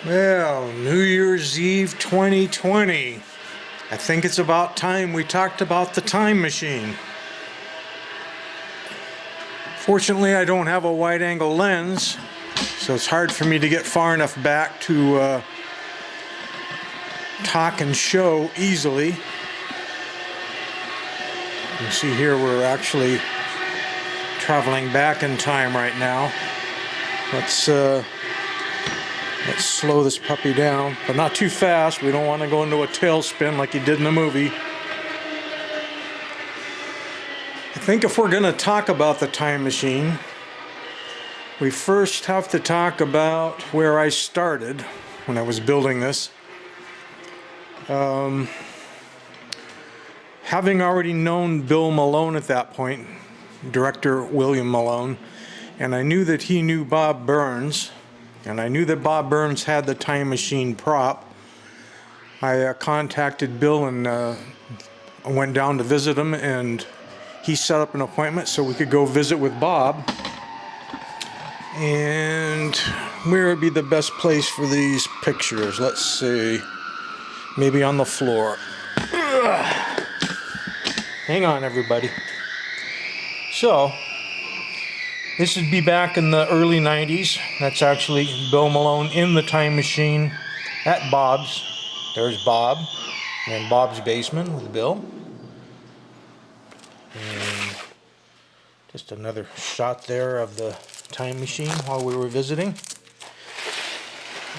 Well, New Year's Eve 2020. I think it's about time we talked about the time machine. Fortunately, I don't have a wide-angle lens, so it's hard for me to get far enough back to talk and show easily. You can see here we're actually traveling back in time right now. Let's slow this puppy down, but not too fast. We don't want to go into a tailspin like he did in the movie. I think if we're going to talk about the time machine, we first have to talk about where I started when I was building this. Having already known Bill Malone at that point, director William Malone, and I knew that he knew Bob Burns, and I knew that Bob Burns had the time machine prop. I contacted Bill and went down to visit him, and he set up an appointment so we could go visit with Bob. And where would be the best place for these pictures? Let's see. Maybe on the floor. Ugh. Hang on, everybody. So, this would be back in the early 90s. That's actually Bill Malone in the time machine at Bob's. There's Bob. And in Bob's basement with Bill. And just another shot there of the time machine while we were visiting.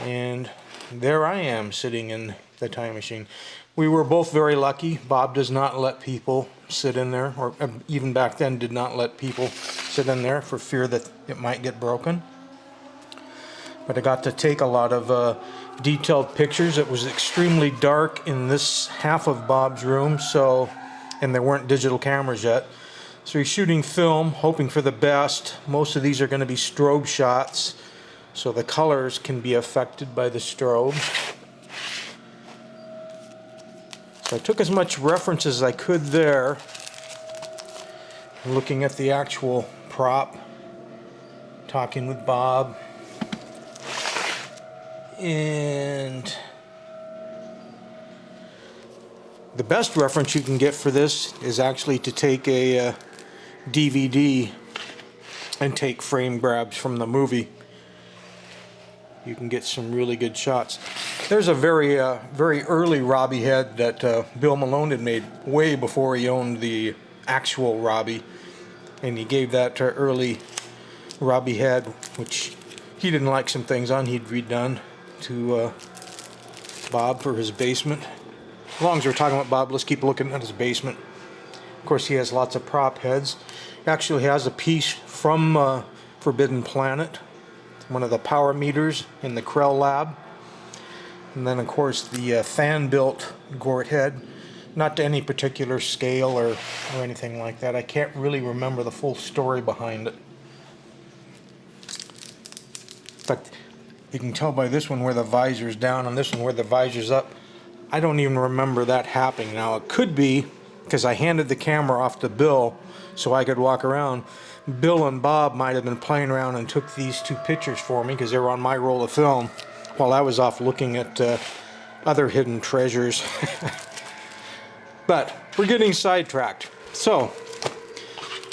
And there I am sitting in the time machine. We were both very lucky. Bob does not let people sit in there, or even back then did not let people sit in there for fear that it might get broken. But I got to take a lot of detailed pictures. It was extremely dark in this half of Bob's room, and there weren't digital cameras yet. So he's shooting film, hoping for the best. Most of these are going to be strobe shots, so the colors can be affected by the strobe. So I took as much reference as I could there, looking at the actual prop, talking with Bob, and the best reference you can get for this is actually to take a DVD and take frame grabs from the movie. You can get some really good shots. There's a very early Robbie head that Bill Malone had made way before he owned the actual Robbie, and he gave that to early Robbie head, which he didn't like some things on. He'd redone to Bob for his basement. As long as we're talking about Bob, let's keep looking at his basement. Of course, he has lots of prop heads. He actually has a piece from Forbidden Planet, one of the power meters in the Krell lab. And then, of course, the fan-built Gort head, not to any particular scale or anything like that. I can't really remember the full story behind it. In fact, you can tell by this one where the visor's down and this one where the visor's up. I don't even remember that happening. Now, it could be because I handed the camera off to Bill so I could walk around. Bill and Bob might have been playing around and took these two pictures for me because they were on my roll of film while I was off looking at other hidden treasures. But we're getting sidetracked. So,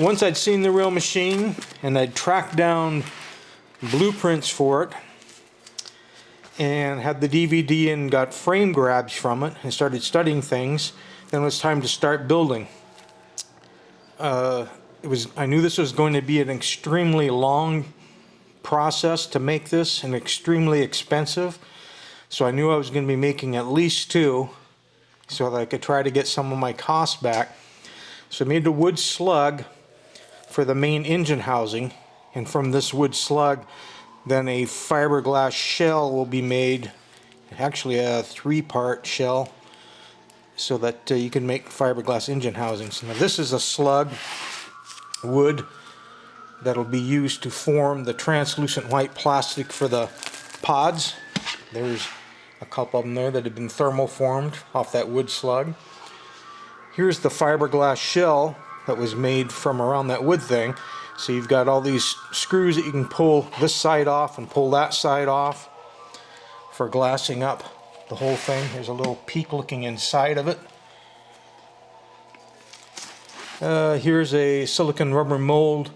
once I'd seen the real machine and I'd tracked down blueprints for it and had the DVD and got frame grabs from it and started studying things, then it was time to start building. I knew this was going to be an extremely long process to make this and extremely expensive, so I knew I was going to be making at least two so that I could try to get some of my costs back. So I made the wood slug for the main engine housing, and from this wood slug then a fiberglass shell will be made, actually a 3-part shell, so that you can make fiberglass engine housings. Now this is a slug wood that'll be used to form the translucent white plastic for the pods. There's a couple of them there that have been thermoformed off that wood slug. Here's the fiberglass shell that was made from around that wood thing. So you've got all these screws that you can pull this side off and pull that side off for glassing up the whole thing. Here's a little peek looking inside of it. Here's a silicon rubber mold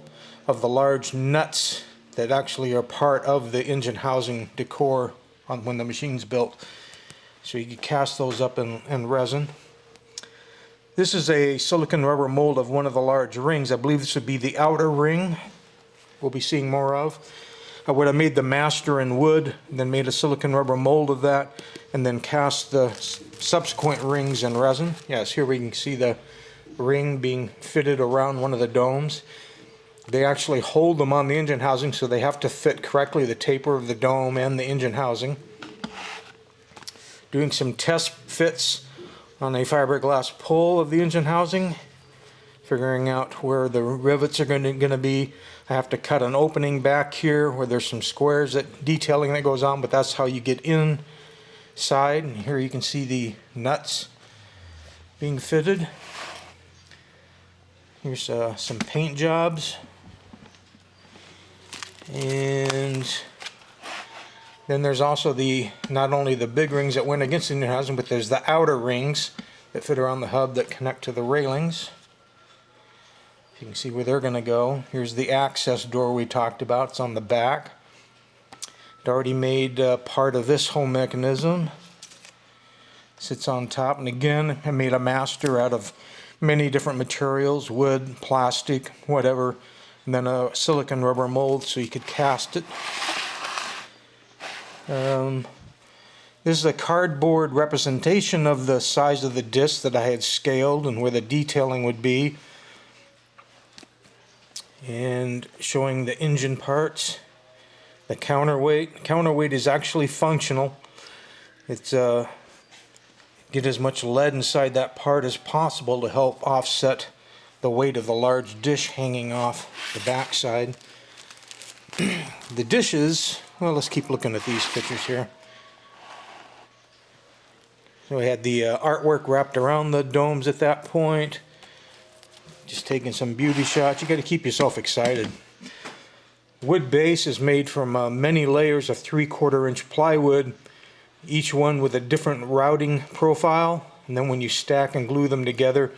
of the large nuts that actually are part of the engine housing decor on when the machine's built. So you can cast those up in resin. This is a silicon rubber mold of one of the large rings. I believe this would be the outer ring we'll be seeing more of. I would have made the master in wood, then made a silicon rubber mold of that, and then cast the subsequent rings in resin. Yes, here we can see the ring being fitted around one of the domes. They actually hold them on the engine housing, so they have to fit correctly, the taper of the dome and the engine housing. Doing some test fits on a fiberglass pull of the engine housing, figuring out where the rivets are going to be. I have to cut an opening back here where there's some squares that detailing that goes on, but that's how you get inside. And here you can see the nuts being fitted. Here's some paint jobs. And then there's also not only the big rings that went against the engine housing, but there's the outer rings that fit around the hub that connect to the railings. You can see where they're going to go. Here's the access door we talked about. It's on the back. It already made part of this whole mechanism. Sits on top, and again, I made a master out of many different materials, wood, plastic, whatever, and then a silicon rubber mold so you could cast it. This is a cardboard representation of the size of the disc that I had scaled and where the detailing would be, and showing the engine parts. The counterweight. Counterweight is actually functional. It's get as much lead inside that part as possible to help offset the weight of the large dish hanging off the backside. The dishes, well, let's keep looking at these pictures here. So we had the artwork wrapped around the domes at that point. Just taking some beauty shots. You got to keep yourself excited. Wood base is made from many layers of 3/4 inch plywood, each one with a different routing profile, and then when you stack and glue them together,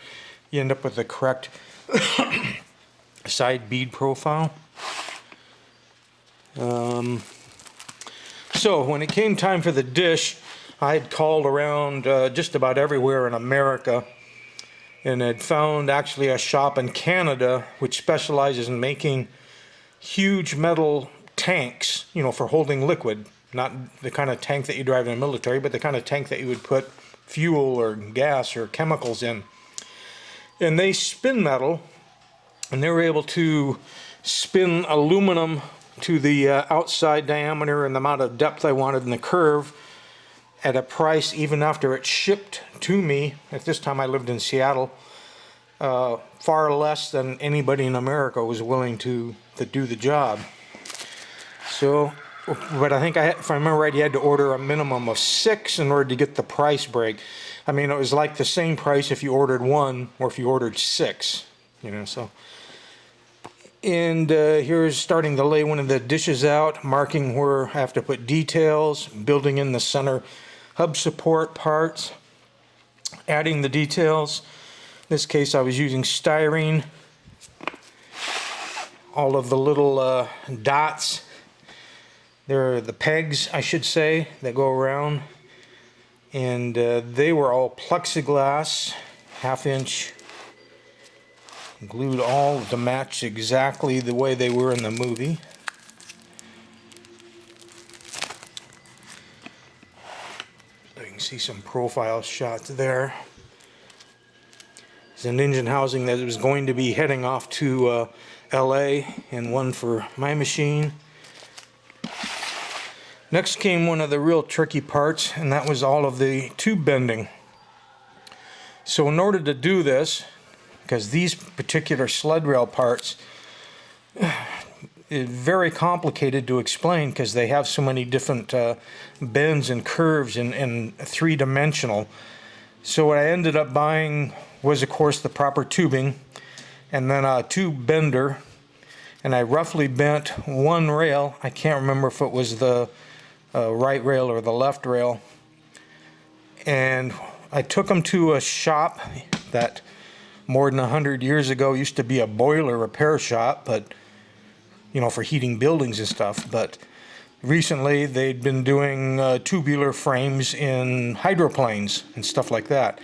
you end up with the correct side bead profile. So when it came time for the dish, I had called around just about everywhere in America, and had found actually a shop in Canada which specializes in making huge metal tanks, you know, for holding liquid. Not the kind of tank that you drive in the military, but the kind of tank that you would put fuel or gas or chemicals in. And they spin metal, and they were able to spin aluminum to the outside diameter and the amount of depth I wanted in the curve at a price, even after it shipped to me, at this time I lived in Seattle, far less than anybody in America was willing to do the job. So, but I think if I remember right, you had to order a minimum of 6 in order to get the price break. I mean, it was like the same price if you ordered 1 or if you ordered 6, you know, so. And here's starting to lay one of the dishes out, marking where I have to put details, building in the center hub support parts, adding the details. In this case I was using styrene. All of the little dots, they're the pegs, I should say, that go around. And they were all plexiglass, 1/2 inch, glued all to match exactly the way they were in the movie. So you can see some profile shots there. It's an engine housing that was going to be heading off to LA, and one for my machine. Next came one of the real tricky parts, and that was all of the tube bending. So in order to do this, because these particular sled rail parts is very complicated to explain because they have so many different bends and curves and 3-dimensional. So what I ended up buying was, of course, the proper tubing, and then a tube bender, and I roughly bent one rail. I can't remember if it was the right rail or the left rail. And I took them to a shop that more than 100 years ago used to be a boiler repair shop, but you know, for heating buildings and stuff. But recently they'd been doing tubular frames in hydroplanes and stuff like that.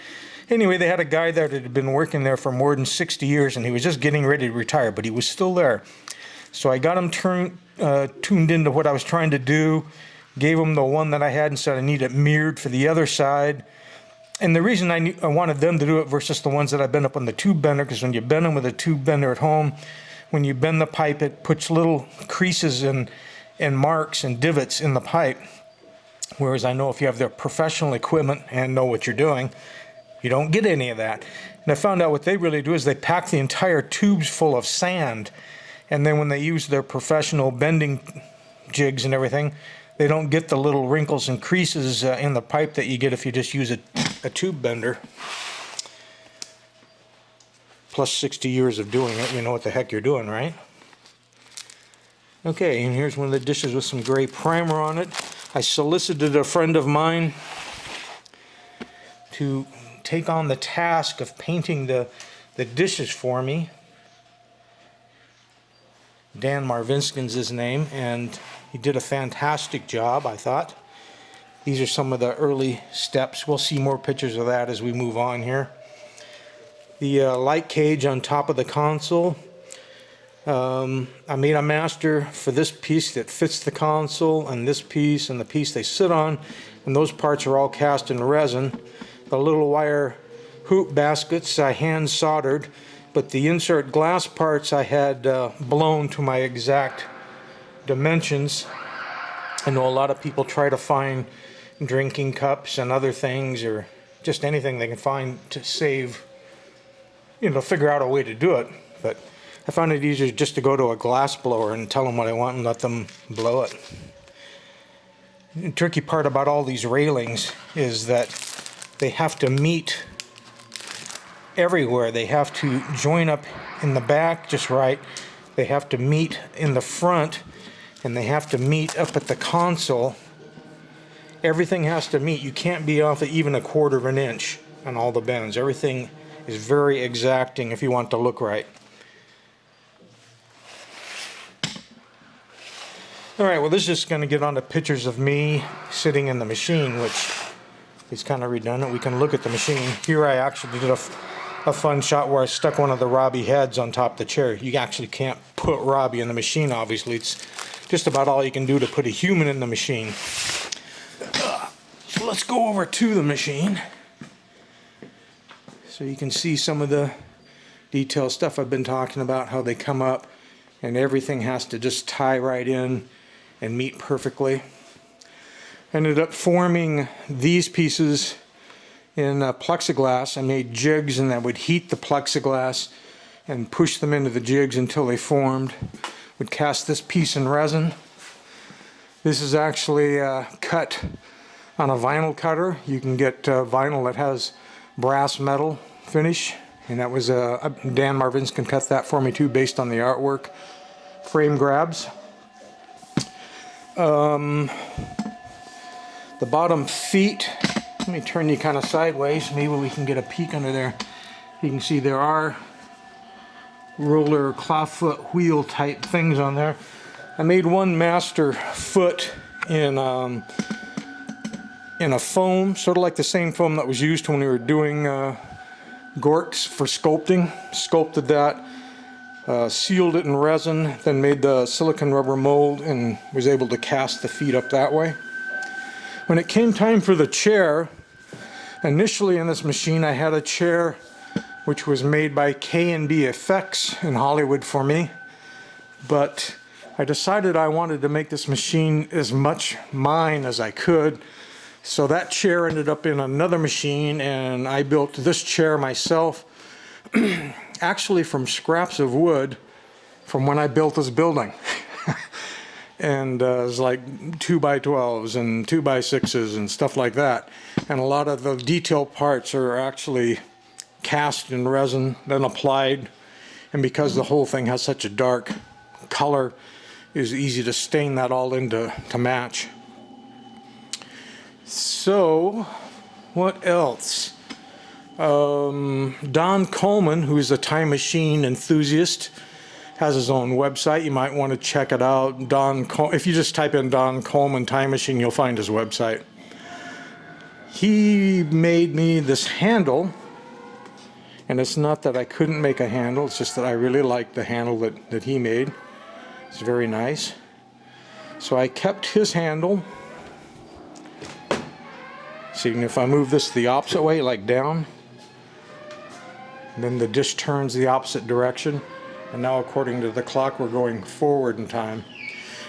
Anyway, they had a guy there that had been working there for more than 60 years, and he was just getting ready to retire, but he was still there. So I got him tuned into what I was trying to do, gave him the one that I had and said I need it mirrored for the other side. And the reason I wanted them to do it versus the ones that I bend up on the tube bender, because when you bend them with a tube bender at home, when you bend the pipe, it puts little creases and marks and divots in the pipe. Whereas I know if you have the professional equipment and know what you're doing, you don't get any of that. And I found out what they really do is they pack the entire tubes full of sand, and then when they use their professional bending jigs and everything, they don't get the little wrinkles and creases in the pipe that you get if you just use a tube bender. Plus 60 years of doing it, you know what the heck you're doing, right? Okay, and here's one of the dishes with some gray primer on it. I solicited a friend of mine to take on the task of painting the dishes for me. Dan Marvinskin's his name, and he did a fantastic job, I thought. These are some of the early steps. We'll see more pictures of that as we move on here. The light cage on top of the console. I made a master for this piece that fits the console, and this piece and the piece they sit on, and those parts are all cast in resin. The little wire hoop baskets I hand soldered, but the insert glass parts I had blown to my exact dimensions. I know a lot of people try to find drinking cups and other things, or just anything they can find to save, you know, figure out a way to do it. But I found it easier just to go to a glass blower and tell them what I want and let them blow it. The tricky part about all these railings is that they have to meet everywhere. They have to join up in the back just right. They have to meet in the front, and they have to meet up at the console. Everything has to meet. You can't be off even a quarter of an inch on all the bends. Everything is very exacting if you want to look right. Alright, well, this is just going to get on to pictures of me sitting in the machine, which is kind of redundant. We can look at the machine. Here I actually did a fun shot where I stuck one of the Robbie heads on top of the chair. You actually can't put Robbie in the machine, obviously. It's just about all you can do to put a human in the machine. So let's go over to the machine so you can see some of the detailed stuff I've been talking about, how they come up, and everything has to just tie right in and meet perfectly. Ended up forming these pieces in plexiglass. I made jigs, and I would heat the plexiglass and push them into the jigs until they formed. Would cast this piece in resin. This is actually cut on a vinyl cutter. You can get vinyl that has brass metal finish, and that was Dan Marvinskin cut that for me too, based on the artwork. Frame grabs. The bottom feet, let me turn you kind of sideways, maybe we can get a peek under there. You can see there are roller clawfoot wheel type things on there. I made one master foot in a foam, sort of like the same foam that was used when we were doing gorks for sculpting. Sculpted that, sealed it in resin, then made the silicone rubber mold and was able to cast the feet up that way. When it came time for the chair, initially in this machine I had a chair which was made by K&B Effects in Hollywood for me, but I decided I wanted to make this machine as much mine as I could, so that chair ended up in another machine, and I built this chair myself actually from scraps of wood from when I built this building. And it was like 2x12s and 2x6s and stuff like that. And a lot of the detail parts are actually cast in resin, then applied. And because the whole thing has such a dark color, it was easy to stain that all in to match. So, what else? Don Coalman, who's a time machine enthusiast, has his own website. You might want to check it out. If you just type in Don Coalman Time Machine, you'll find his website. He made me this handle, and it's not that I couldn't make a handle, it's just that I really liked the handle that he made. It's very nice. So I kept his handle. See, if I move this the opposite way, like down, then the dish turns the opposite direction. And now, according to the clock, we're going forward in time.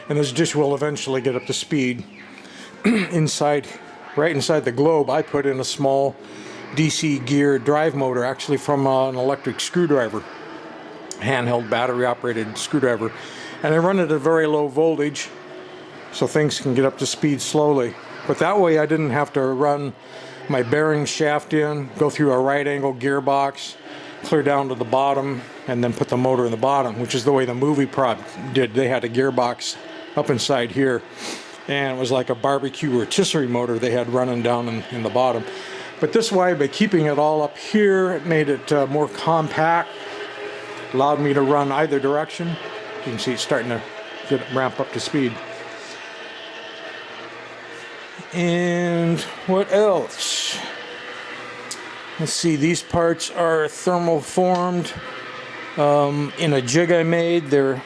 And this dish will eventually get up to speed. Right inside the globe, I put in a small DC gear drive motor, actually from an electric screwdriver, handheld battery-operated screwdriver. And I run it at a very low voltage, so things can get up to speed slowly. But that way I didn't have to run my bearing shaft in, go through a right angle gearbox, clear down to the bottom, and then put the motor in the bottom, which is the way the movie prop did. They had a gearbox up inside here, and it was like a barbecue rotisserie motor they had running down in the bottom. But this way, by keeping it all up here, it made it more compact, allowed me to run either direction. You can see it's starting to ramp up to speed. And what else? Let's see, these parts are thermoformed in a jig I made. They're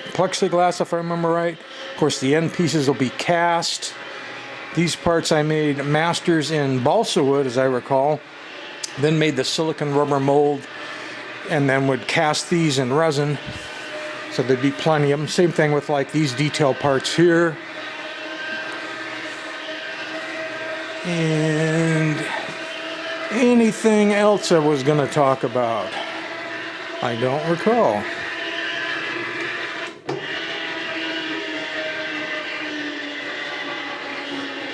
plexiglass, if I remember right. Of course, the end pieces will be cast. These parts I made masters in balsa wood, as I recall. Then made the silicone rubber mold, and then would cast these in resin. So there'd be plenty of them. Same thing with like these detail parts here. And anything else I was going to talk about? I don't recall.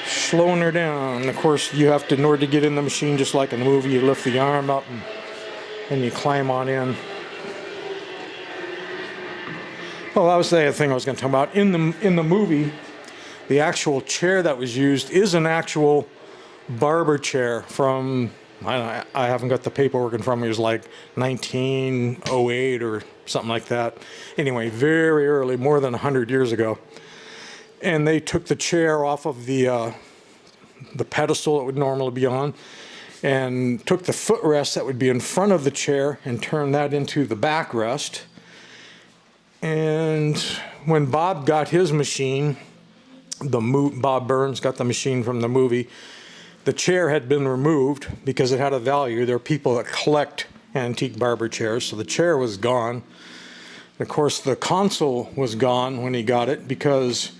Slowing her down. Of course, you have to, in order to get in the machine, just like in the movie, you lift the arm up and you climb on in. Well, that was the other thing I was going to talk about. In the movie, the actual chair that was used is an actual barber chair from, I haven't got the paperwork in front of me, it was like 1908 or something like that. Anyway, very early, more than 100 years ago. And they took the chair off of the pedestal it would normally be on, and took the footrest that would be in front of the chair and turned that into the backrest. And when Bob got his machine, Bob Burns got the machine from the movie, the chair had been removed because it had a value. There are people that collect antique barber chairs, so the chair was gone. Of course, the console was gone when he got it, because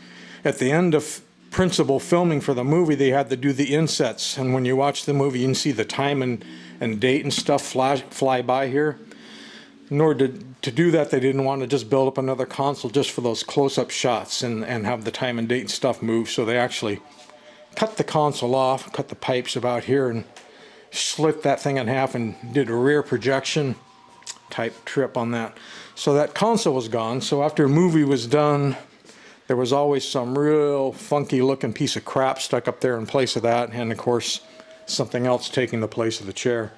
at the end of principal filming for the movie, they had to do the insets. And when you watch the movie, you can see the time and date and stuff fly by here. In order to do that, they didn't want to just build up another console just for those close-up shots and have the time and date and stuff move. So they actually cut the console off, cut the pipes about here, and slit that thing in half and did a rear projection type trip on that. So that console was gone. So after a movie was done, there was always some real funky looking piece of crap stuck up there in place of that, and of course something else taking the place of the chair.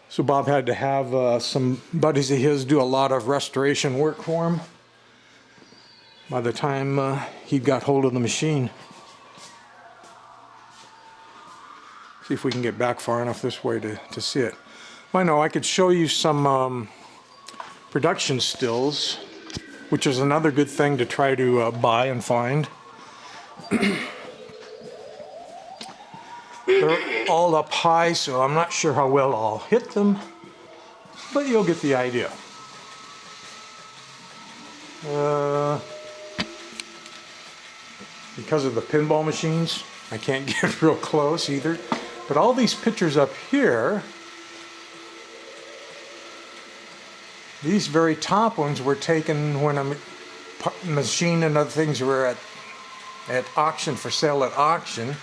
So Bob had to have some buddies of his do a lot of restoration work for him by the time he got hold of the machine. See if we can get back far enough this way to see it. Well, I know I could show you some production stills, which is another good thing to try to buy and find. They're all up high, so I'm not sure how well I'll hit them, but you'll get the idea. Because of the pinball machines, I can't get real close either. But all these pictures up here, these very top ones were taken when a machine and other things were at auction, for sale at auction.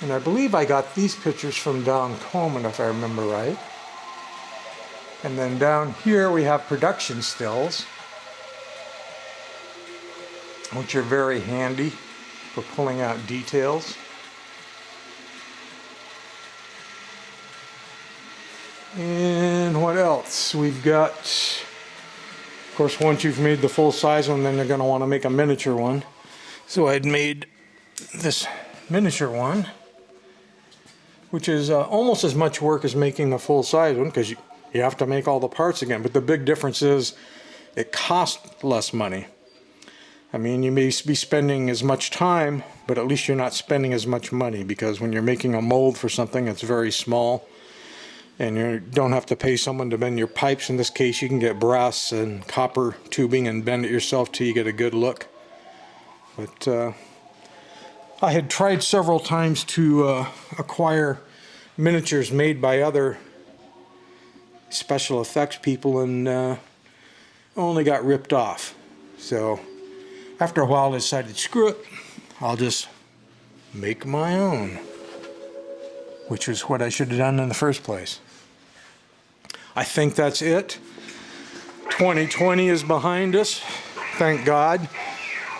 And I believe I got these pictures from Don Coalman, if I remember right. And then down here we have production stills, which are very handy. for pulling out details. And what else? We've got, of course, once you've made the full size one, then you're going to want to make a miniature one. So I'd made this miniature one, which is almost as much work as making the full size one, because you have to make all the parts again. But the big difference is it costs less money. I mean, you may be spending as much time, but at least you're not spending as much money, because when you're making a mold for something that's very small, and you don't have to pay someone to bend your pipes. In this case, you can get brass and copper tubing and bend it yourself till you get a good look. But I had tried several times to acquire miniatures made by other special effects people, and only got ripped off. So after a while I decided, screw it, I'll just make my own, which is what I should have done in the first place. I think that's it. 2020 is behind us, thank God.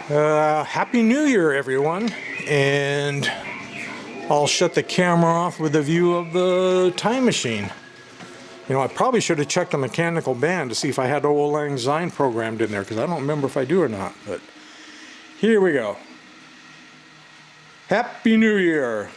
Happy New Year, everyone. And I'll shut the camera off with a view of the time machine. You know, I probably should have checked the mechanical band to see if I had Old Lang Syne programmed in there, because I don't remember if I do or not. But here we go. Happy New Year.